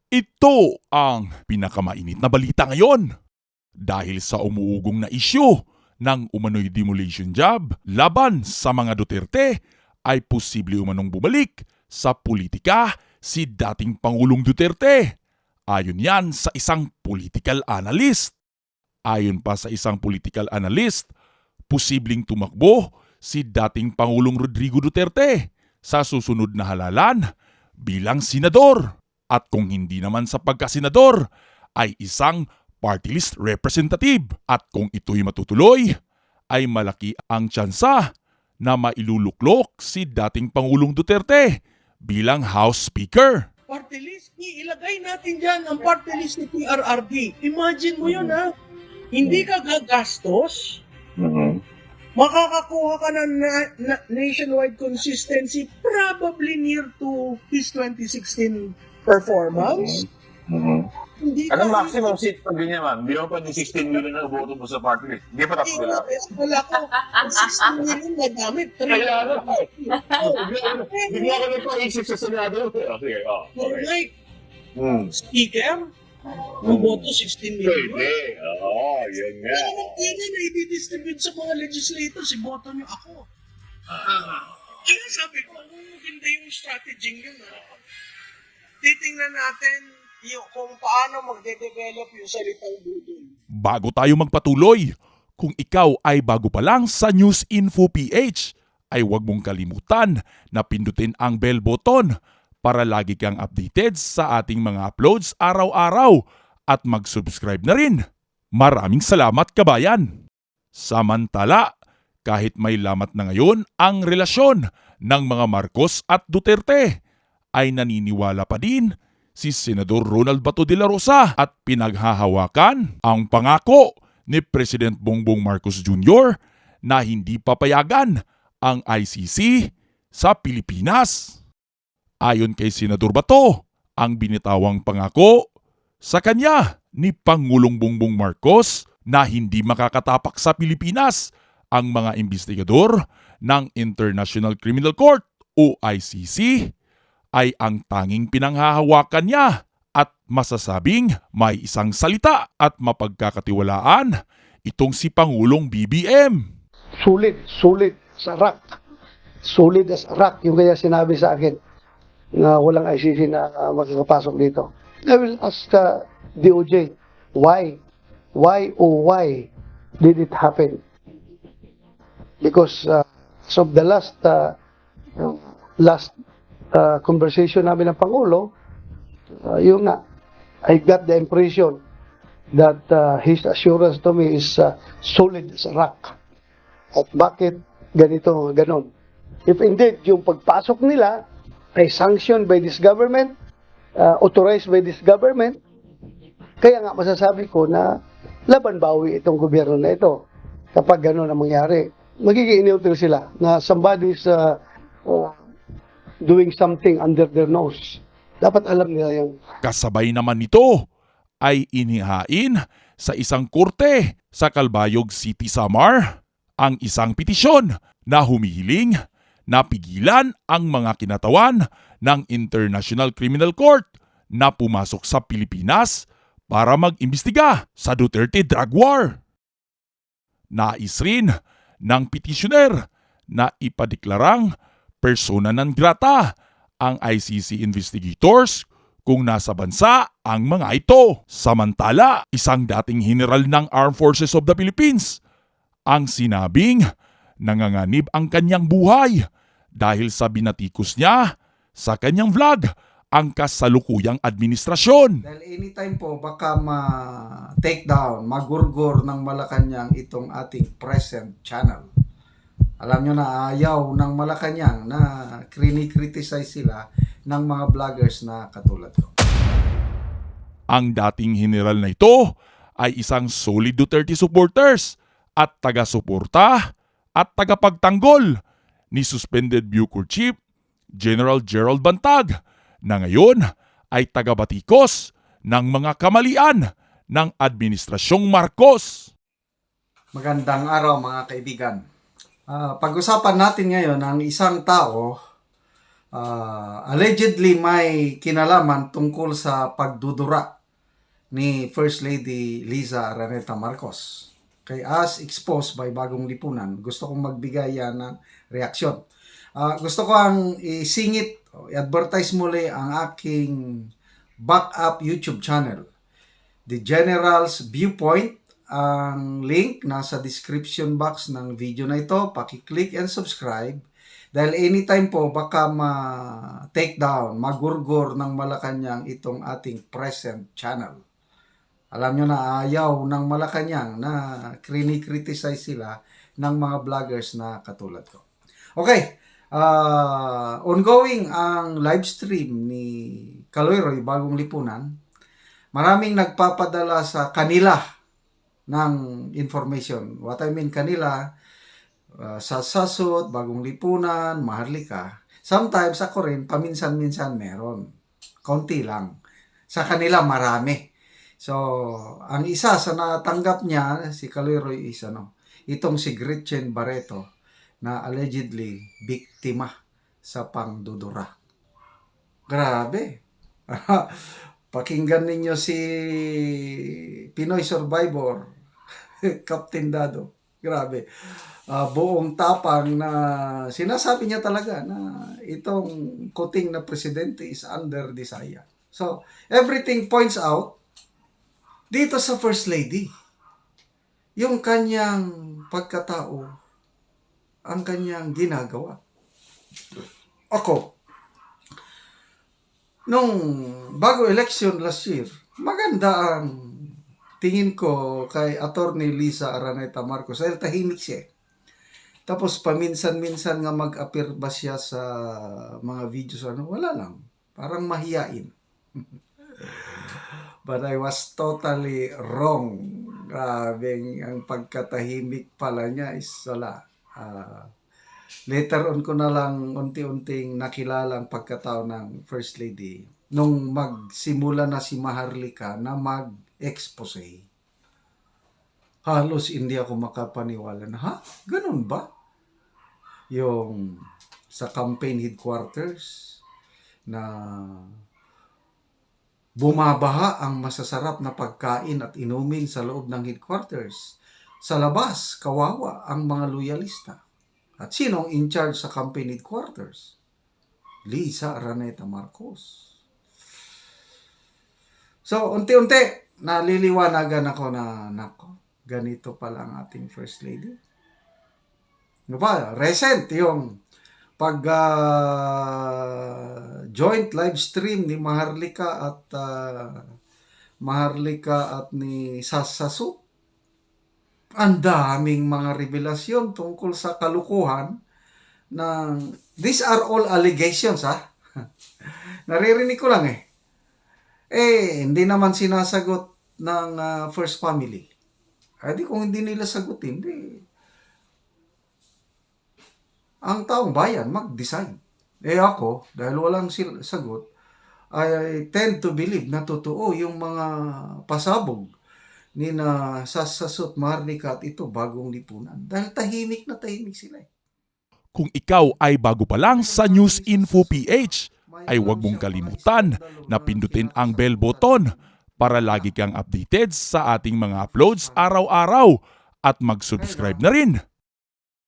Ito ang pinakamainit na balita ngayon. Dahil sa umuugong na isyu ng umano'y demolition job laban sa mga Duterte, ay posible umanong bumalik sa politika si dating Pangulong Duterte. Ayon yan sa isang political analyst. Ayon pa sa isang political analyst, posibleng tumakbo si dating Pangulong Rodrigo Duterte sa susunod na halalan bilang senador. At kung hindi naman sa pagkasenador, ay isang party list representative. At kung ito'y matutuloy, ay malaki ang tsansa na mailuluklok si dating Pangulong Duterte bilang House Speaker. Party list, ilagay natin dyan ang party list ni PRRD. Imagine mo yun ha, hindi ka gagastos, makakakuha ka ng nationwide consistency probably near to his 2016 performance. Hindi Anong maximum seat pag ganyan, ma'am? Hindi mo pa 16 million na boto mo sa party list. Hindi pa tapos nila. Wala ko, ang 16 million madami. Kaya hindi ako nagpa-isip sa Senado. Okay. Like, Hmm. speaker, ang boto 16 million. Pwede. Oo, yun nga. Hindi na i-distribute sa mga legislators, iboto nyo ako. Kaya sabi ko, maganda yung strategy yun. Titingnan natin kung paano magde-develop yung salitang budol. Bago tayo magpatuloy, kung ikaw ay bago pa lang sa News Info PH, ay huwag mong kalimutan na pindutin ang bell button para lagi kang updated sa ating mga uploads araw-araw at mag-subscribe na rin. Maraming salamat kabayan! Samantala, kahit may lamat na ngayon ang relasyon ng mga Marcos at Duterte, ay naniniwala pa din si Senador Ronald Bato de la Rosa at pinaghahawakan ang pangako ni President Bongbong Marcos Jr. na hindi papayagan ang ICC sa Pilipinas. Ayon kay Senador Bato, ang binitawang pangako sa kanya ni Pangulong Bongbong Marcos na hindi makakatapak sa Pilipinas ang mga investigador ng International Criminal Court o ICC ay ang tanging pinanghahawakan niya at masasabing may isang salita at mapagkakatiwalaan itong si Pangulong BBM. Sulit sa rock. Solid as rock. Yung kaya sinabi sa akin na walang ICC na makakapasok dito. I will ask DOJ, why? Why did it happen? Because so the last conversation namin ng Pangulo, yun nga, I got the impression that his assurance to me is solid as a rock. At bakit ganito, ganon? If indeed yung pagpasok nila ay sanctioned by this government, authorized by this government, kaya nga masasabi ko na laban bawi itong gobyerno na ito. Kapag ganon ang mangyari, magiging neutral sila na somebody's doing something under their nose. Dapat alam nila yung... Kasabay naman nito ay inihain sa isang korte sa Calbayog City, Samar ang isang petisyon na humihiling na pigilan ang mga kinatawan ng International Criminal Court na pumasok sa Pilipinas para mag-imbestiga sa Duterte drug war. Nais rin ng petisyoner na ipadeklarang persona non grata ang ICC investigators kung nasa bansa ang mga ito. Samantala, isang dating general ng Armed Forces of the Philippines ang sinabing nanganganib ang kanyang buhay dahil sa binatikos niya sa kanyang vlog ang kasalukuyang administrasyon. Dahil anytime po baka ma-take down, magurgur ng Malacanang itong ating present channel. Alam nyo na ayaw ng Malacanang na criticize sila ng mga vloggers na katulad ko. Ang dating general na ito ay isang solid Duterte supporters at taga-suporta at tagapagtanggol ni Suspended Bucor Chief General Gerald Bantag na ngayon ay tagabatikos ng mga kamalian ng Administrasyong Marcos. Magandang araw mga kaibigan. Pag-usapan natin ngayon ang isang tao allegedly may kinalaman tungkol sa pagdudura ni First Lady Liza Araneta Marcos. Kay as exposed by Bagong Lipunan, gusto kong magbigay yan ng reaksyon. Gusto ko ang isingit, i-advertise muli ang aking backup YouTube channel, The General's Viewpoint. Ang link nasa description box ng video na ito. Paki-click and subscribe. Dahil anytime po baka ma-take down, magurgor ng Malacanang itong ating present channel. Alam nyo na ayaw ng Malacanang na criticize sila ng mga vloggers na katulad ko. Okay, ongoing ang live stream ni Kaloyroy Bagong Lipunan. Maraming nagpapadala sa kanila ng information. What I mean kanila, sa Sasot, Bagong Lipunan, Maharlika. Sometimes ako rin, paminsan-minsan meron. Konti lang. Sa kanila marami. So, ang isa sa natanggap niya, si Kaloyroy is itong si Gretchen Barreto na allegedly biktima sa pangdudura. Grabe. Pakinggan ninyo si Pinoy Survivor, Captain Dado. Grabe. Buong tapang na sinasabi niya talaga na itong kuting na presidente is under desire. So, everything points out dito sa First Lady. Yung kanyang pagkatao, ang kanyang ginagawa. Ako, nung bago election last year, maganda ang tingin ko kay Attorney Liza Araneta Marcos dahil tahimik siya. Tapos paminsan-minsan nga mag-appear ba siya sa mga videos, wala lang. Parang mahiyain. But I was totally wrong. Grabe, ang pagkatahimik pala niya is wala. Later on ko na lang unti-unting nakilala ang pagkatao ng First Lady nung magsimula na si Maharlika na mag-expose. Halos hindi ako makapaniwala na, ganun ba? Yung sa campaign headquarters na bumabaha ang masasarap na pagkain at inumin sa loob ng headquarters. Sa labas, kawawa ang mga loyalista. At sino ang in charge sa campaign headquarters? Liza Araneta Marcos. So, unti-unti, naliliwanagan ako na, ganito pala ang ating First Lady. Recent yung joint live stream ni Maharlika at ni Sasasu. Ang daming mga revelasyon tungkol sa kalukuhan ng these are all allegations naririnig ko lang hindi naman sinasagot ng First Family. Di kung hindi nila sagutin, ang taong bayan mag-decide. Ako, dahil walang sagot, I tend to believe na totoo yung mga pasabog ni na Sasasot, Maharlika at ito Bagong Lipunan. Dahil tahimik na tahimik sila. Kung ikaw ay bago pa lang sa News Info PH, ay huwag mong kalimutan na pindutin ang bell button para lagi kang updated sa ating mga uploads araw-araw at mag-subscribe na rin